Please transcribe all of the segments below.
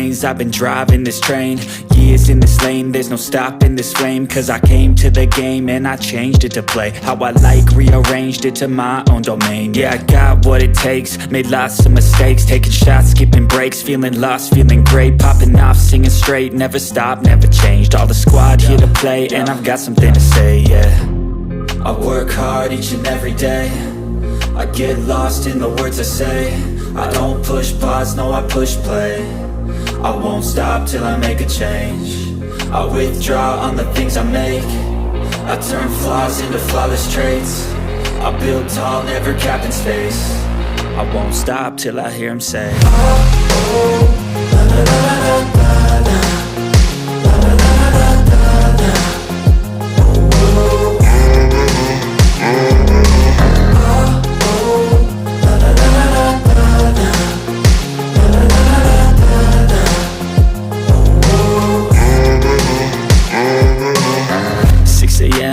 lanes, I've been driving this train. Years in this lane, there's no stopping this flame. Cause I came to the game and I changed it to play how I like, rearranged it to my own domain. Yeah, I got what it takes, made lots of mistakes, taking shots, skipping breaks, feeling lost, feeling great, popping off, singing straight, never stopped, never changed. All the squad here to play, and I've got something to say, yeah. I work hard each and every day, I get lost in the words I say. I don't push pause, no, I push play. I won't stop till I make a change. I withdraw on the things I make. I turn flaws into flawless traits. I build tall, never capped in space. I won't stop till I hear him say, oh, oh, la la la la la la, la la la la la la, oh, oh,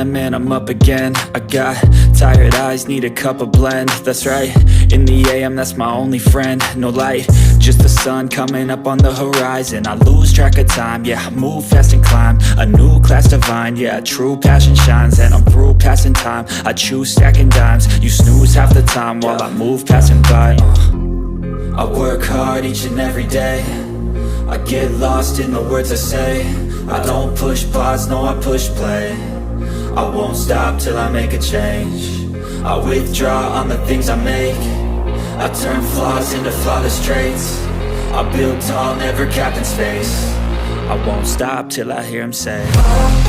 and I'm up again. I got tired eyes, need a cup of blend. That's right, in the AM, that's my only friend. No light, just the sun coming up on the horizon. I lose track of time, yeah, I move fast and climb a new class divine, yeah, true passion shines. And I'm through passing time, I choose stacking dimes. You snooze half the time while I move passing by. I work hard each and every day, I get lost in the words I say. I don't push pause, no, I push play. I won't stop till I make a change. I withdraw on the things I make. I turn flaws into flawless traits. I build tall, never capped in space. I won't stop till I hear him say, oh.